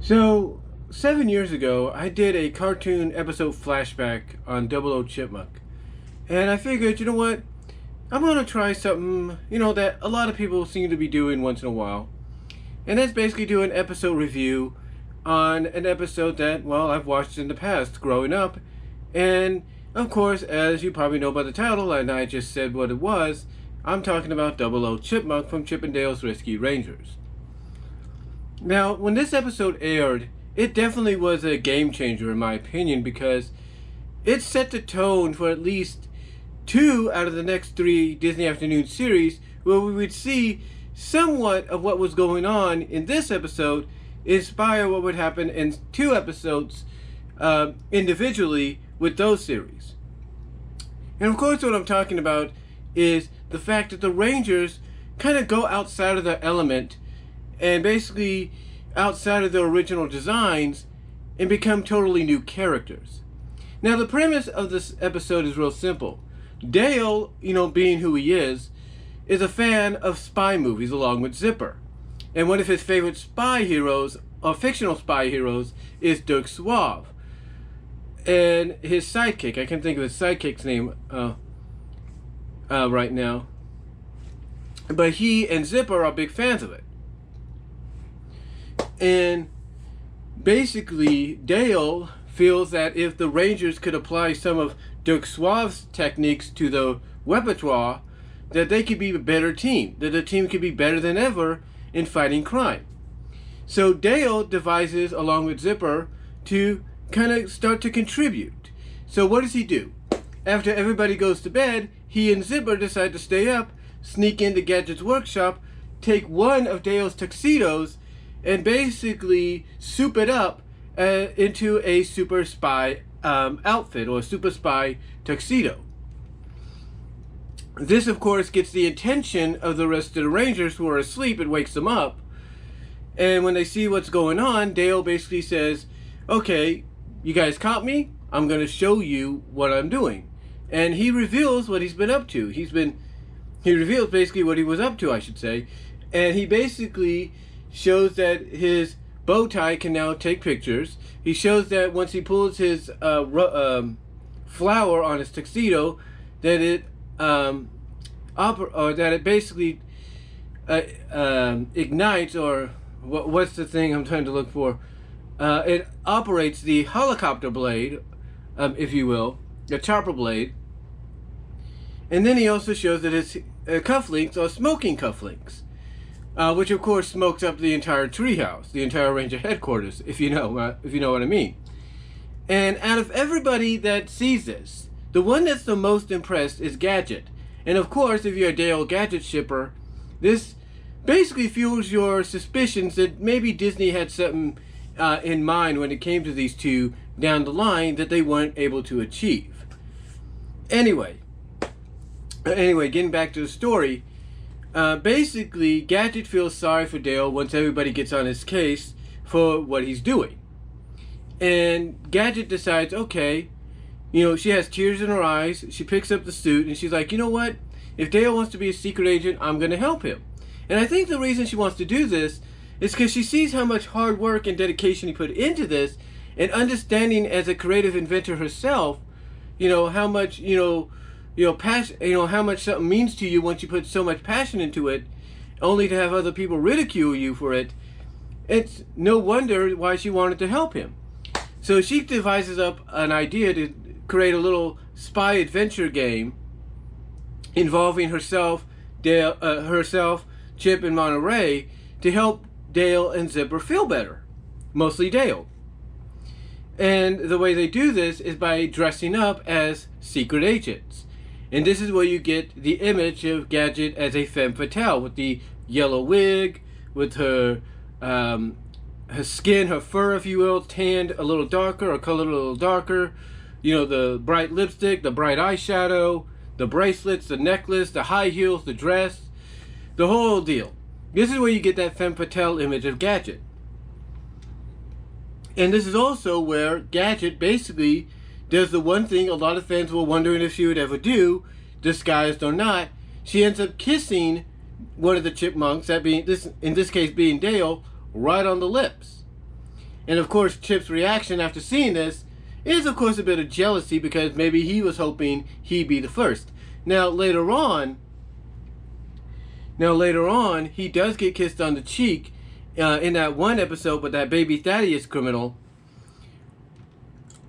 So, 7 years ago, I did a cartoon episode flashback on Double O Chipmunk. And I figured, you know what? I'm going to try something, that a lot of people seem to be doing once in a while. And that's basically do an episode review on an episode that, well, I've watched in the past growing up. And, of course, as you probably know by the title, and I just said what it was, I'm talking about Double O Chipmunk from Chip 'n Dale's Rescue Rangers. Now, when this episode aired, it definitely was a game changer in my opinion because it set the tone for at least 2 out of the next 3 Disney Afternoon series where we would see somewhat of what was going on in this episode inspire what would happen in 2 episodes individually with those series. And of course what I'm talking about is the fact that the Rangers kind of go outside of their element and basically outside of their original designs and become totally new characters. Now the premise of this episode is real simple. Dale, being who he is a fan of spy movies along with Zipper. And one of his favorite spy heroes, or fictional spy heroes, is Dirk Suave. And his sidekick, I can't think of his sidekick's name right now, but he and Zipper are big fans of it. And basically, Dale feels that if the Rangers could apply some of Dirk Suave's techniques to the repertoire, that they could be a better team, that the team could be better than ever in fighting crime. So Dale devises, along with Zipper, to kind of start to contribute. So what does he do? After everybody goes to bed, he and Zipper decide to stay up, sneak into Gadget's workshop, take one of Dale's tuxedos, and basically soup it up into a super spy outfit or a super spy tuxedo. This, of course, gets the attention of the rest of the Rangers who are asleep and wakes them up. And when they see what's going on, Dale basically says, okay, you guys caught me? I'm going to show you what I'm doing. And he reveals what he's been up to. He reveals basically what he was up to, I should say. And he basically shows that his bow tie can now take pictures. He shows that once he pulls his flower on his tuxedo, that it basically ignites, or what's the thing I'm trying to look for? It operates the helicopter blade, if you will, the chopper blade. And then he also shows that his cufflinks are smoking cufflinks. Which of course smokes up the entire treehouse, the entire Ranger headquarters, if you know what I mean. And out of everybody that sees this, the one that's the most impressed is Gadget. And of course, if you're a Dale Gadget shipper, this basically fuels your suspicions that maybe Disney had something in mind when it came to these two down the line that they weren't able to achieve. Anyway, getting back to the story. Basically, Gadget feels sorry for Dale once everybody gets on his case for what he's doing. And Gadget decides, okay, she has tears in her eyes, she picks up the suit, and she's like, you know what? If Dale wants to be a secret agent, I'm going to help him. And I think the reason she wants to do this is because she sees how much hard work and dedication he put into this, and understanding as a creative inventor herself, how much, passion, how much something means to you once you put so much passion into it, only to have other people ridicule you for it. It's no wonder why she wanted to help him. So she devises up an idea to create a little spy adventure game involving herself, Dale, Chip, and Monterey to help Dale and Zipper feel better. Mostly Dale. And the way they do this is by dressing up as secret agents. And this is where you get the image of Gadget as a femme fatale, with the yellow wig, with her skin, her fur, if you will, tanned a little darker, or colored a little darker. The bright lipstick, the bright eyeshadow, the bracelets, the necklace, the high heels, the dress, the whole deal. This is where you get that femme fatale image of Gadget. And this is also where Gadget basically does the one thing a lot of fans were wondering if she would ever do, disguised or not. She ends up kissing one of the chipmunks, that being in this case being Dale, right on the lips. And of course, Chip's reaction after seeing this is, of course, a bit of jealousy because maybe he was hoping he'd be the first. Now later on, he does get kissed on the cheek in that one episode with that baby Thaddeus criminal.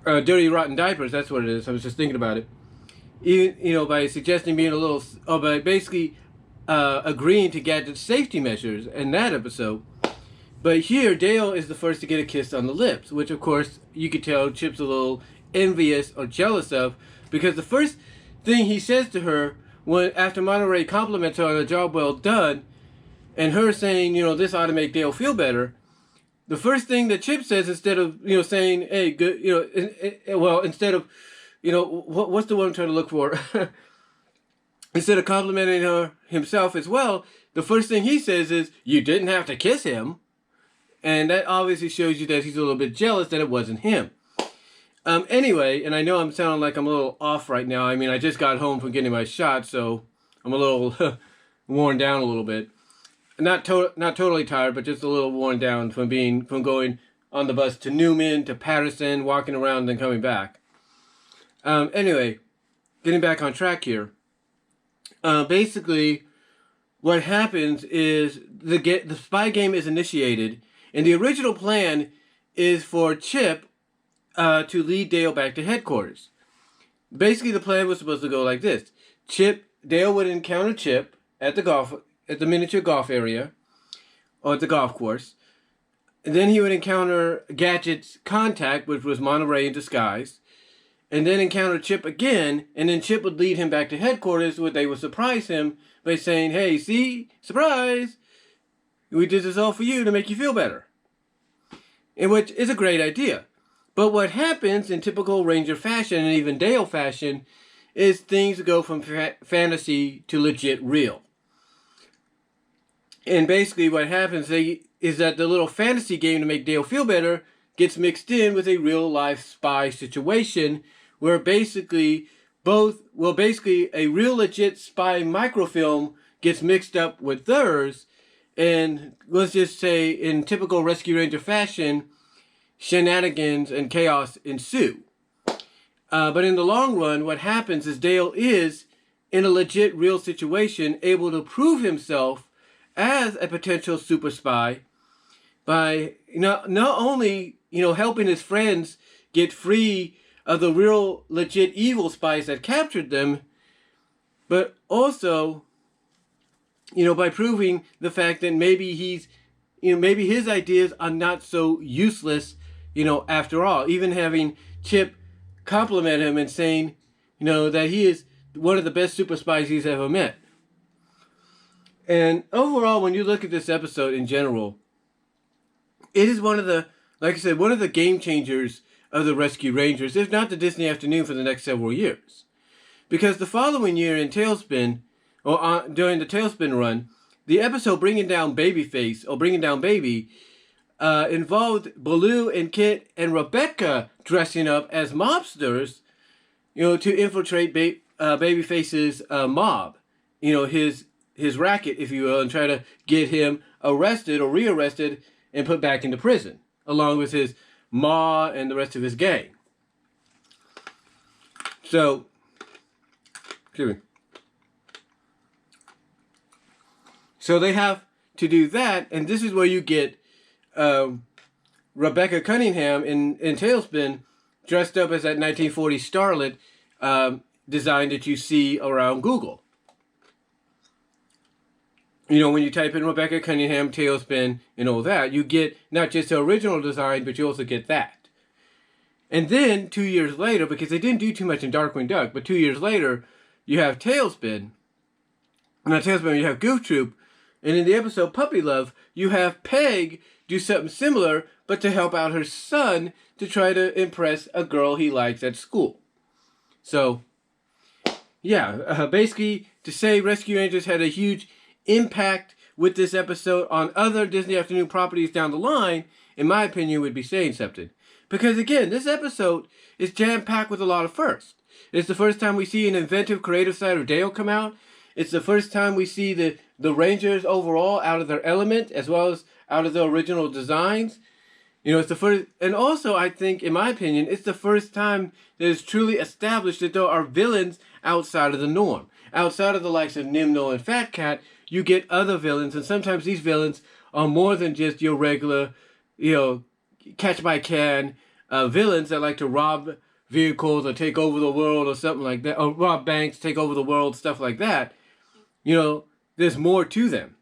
Dirty Rotten Diapers, that's what it is. I was just thinking about it. Even, by suggesting being a little, by basically agreeing to Gadget's safety measures in that episode. But here, Dale is the first to get a kiss on the lips, which of course you could tell Chip's a little envious or jealous of, because the first thing he says to her after Monterey compliments her on a job well done, and her saying, this ought to make Dale feel better, the first thing that Chip says, instead of, saying, hey, good, instead of, what's the word I'm trying to look for? Instead of complimenting her himself as well, the first thing he says is, you didn't have to kiss him. And that obviously shows you that he's a little bit jealous that it wasn't him. Anyway, and I know I'm sounding like I'm a little off right now. I mean, I just got home from getting my shot, so I'm a little worn down a little bit. Not totally tired, but just a little worn down from going on the bus to Newman, to Patterson, walking around, then coming back. Anyway, getting back on track here. Basically, what happens is the spy game is initiated, and the original plan is for Chip to lead Dale back to headquarters. Basically, the plan was supposed to go like this: Dale would encounter Chip at the miniature golf area, or at the golf course. And then he would encounter Gadget's contact, which was Monterey in disguise. And then encounter Chip again, and then Chip would lead him back to headquarters, where they would surprise him by saying, hey, see? Surprise! We did this all for you to make you feel better. And which is a great idea. But what happens in typical Ranger fashion, and even Dale fashion, is things go from fantasy to legit real. And basically what happens is that the little fantasy game to make Dale feel better gets mixed in with a real life spy situation where basically a real legit spy microfilm gets mixed up with theirs, and let's just say in typical Rescue Ranger fashion, shenanigans and chaos ensue. But in the long run, what happens is Dale is, in a legit real situation, able to prove himself as a potential super spy by not only helping his friends get free of the real legit evil spies that captured them, but also by proving the fact that maybe maybe his ideas are not so useless after all, even having Chip compliment him and saying that he is one of the best super spies he's ever met. And overall, when you look at this episode in general, it is one of the game changers of the Rescue Rangers, if not the Disney Afternoon for the next several years. Because the following year in Tailspin, during the Tailspin run, the episode Bringing Down Baby, involved Baloo and Kit and Rebecca dressing up as mobsters, to infiltrate Babyface's mob, his racket, if you will, and try to get him arrested or rearrested and put back into prison, along with his Ma and the rest of his gang. So, excuse me. So they have to do that, and this is where you get Rebecca Cunningham in Tailspin dressed up as that 1940s starlet design that you see around Google. When you type in Rebecca Cunningham, Tailspin, and all that, you get not just the original design, but you also get that. And then, 2 years later, because they didn't do too much in Darkwing Duck, but 2 years later, you have Tailspin. Not Tailspin, you have Goof Troop. And in the episode Puppy Love, you have Peg do something similar, but to help out her son to try to impress a girl he likes at school. So, yeah, basically, to say Rescue Rangers had a huge impact with this episode on other Disney Afternoon properties down the line, in my opinion, would be saying something. Because again, this episode is jam-packed with a lot of firsts. It's the first time we see an inventive, creative side of Dale come out. It's the first time we see the Rangers overall out of their element, as well as out of their original designs. You know, it's the first, and also I think, in my opinion, it's the first time that it's truly established that there are villains outside of the norm. Outside of the likes of Nimno and Fat Cat, you get other villains, and sometimes these villains are more than just your regular, you know, catch by can villains that like to rob vehicles or take over the world or something like that, or rob banks, take over the world, stuff like that. You know, there's more to them.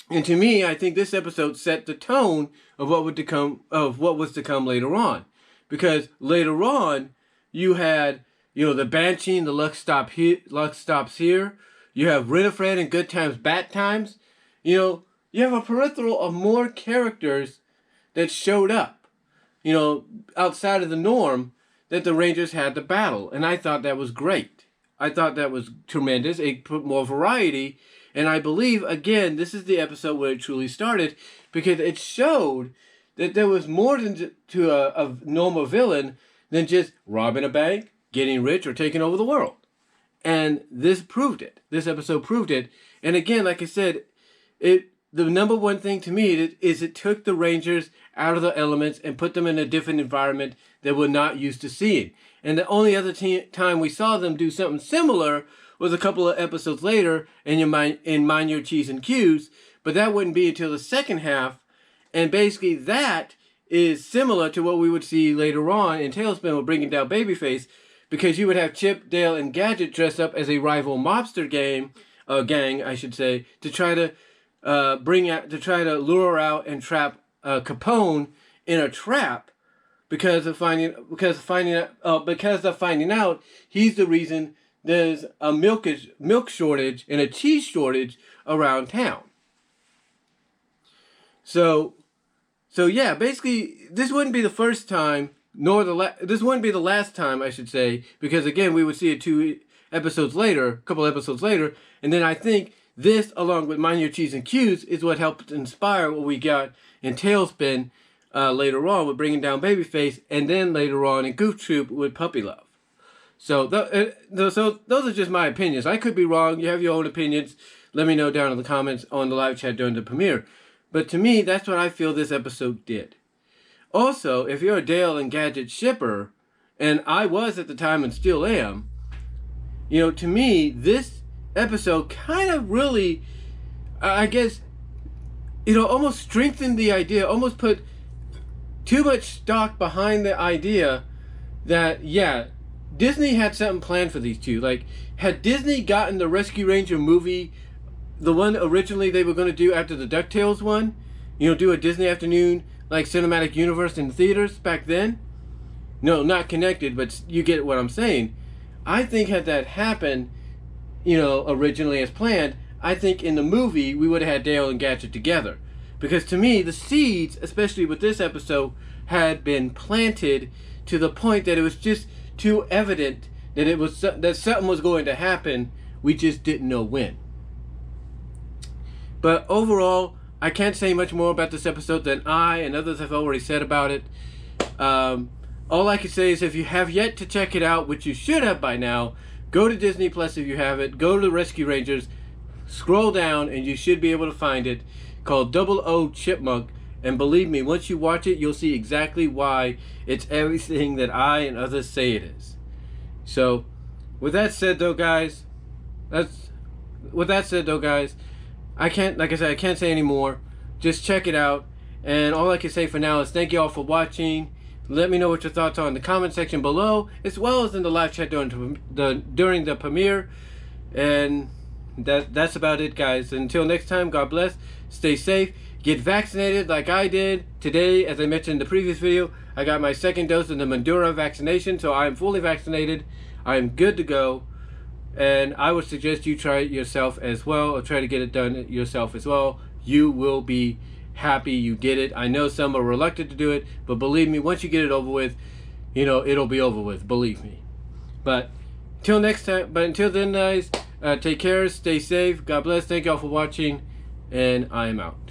And to me, I think this episode set the tone of what was to come later on, because later on you had, you know, the Banshee and the Luck Stops Here. You have Renifred and Good Times Bad Times. You know, you have a peripheral of more characters that showed up, you know, outside of the norm that the Rangers had to battle, and I thought that was great. I thought that was tremendous. It put more variety. And I believe, again, this is the episode where it truly started, because it showed that there was more to a normal villain than just robbing a bank, getting rich, or taking over the world. And this proved it. This episode proved it. And again, like I said, the number one thing to me is it took the Rangers out of the elements and put them in a different environment that we're not used to seeing. And the only other time we saw them do something similar was a couple of episodes later in Mind Your T's and Q's, but that wouldn't be until the second half, and basically that is similar to what we would see later on in Tailspin with Bringing Down Babyface, because you would have Chip, Dale, and Gadget dressed up as a rival mobster gang, I should say, to try to lure out and trap Capone in a trap because of finding out he's the reason there's a milk shortage and a cheese shortage around town. So yeah, basically this wouldn't be the first time, this wouldn't be the last time, I should say, because again we would see it a couple episodes later, and then I think this, along with Mind Your T's and Q's, is what helped inspire what we got in Tailspin later on with Bringing Down Babyface, and then later on in Goof Troop with Puppy Love. So those are just my opinions. I could be wrong. You have your own opinions. Let me know down in the comments on the live chat during the premiere. But to me, that's what I feel this episode did. Also, if you're a Dale and Gadget shipper, and I was at the time and still am, you know, to me, this episode kind of really, I guess, you know, almost strengthened the idea, almost put too much stock behind the idea that, yeah, Disney had something planned for these two. Like, had Disney gotten the Rescue Ranger movie, the one originally they were going to do after the DuckTales one, you know, do a Disney afternoon, like, cinematic universe in theaters back then? No, not connected, but you get what I'm saying. I think had that happened, you know, originally as planned, I think in the movie we would have had Dale and Gadget together. Because to me, the seeds, especially with this episode, had been planted to the point that it was just too evident that that something was going to happen. We just didn't know when. But overall, I can't say much more about this episode than I and others have already said about it. All I can say is if you have yet to check it out, which you should have by now, go to Disney Plus if you have it. Go to the Rescue Rangers. Scroll down and you should be able to find it, called Double O Chipmunk. And believe me, once you watch it, you'll see exactly why it's everything that I and others say it is. So, with that said though, guys, I can't say any more. Just check it out. And all I can say for now is thank you all for watching. Let me know what your thoughts are in the comment section below, as well as in the live chat during the premiere. And that's about it, guys. Until next time, God bless. Stay safe. Get vaccinated like I did today. As I mentioned in the previous video, I got my second dose of the Mandura vaccination, so I am fully vaccinated. I am good to go. And I would suggest you try it yourself as well, or try to get it done yourself as well. You will be happy you did it. I know some are reluctant to do it, but believe me, once you get it over with, you know, it'll be over with, believe me. But until then, guys, take care, stay safe, God bless, thank y'all for watching, and I am out.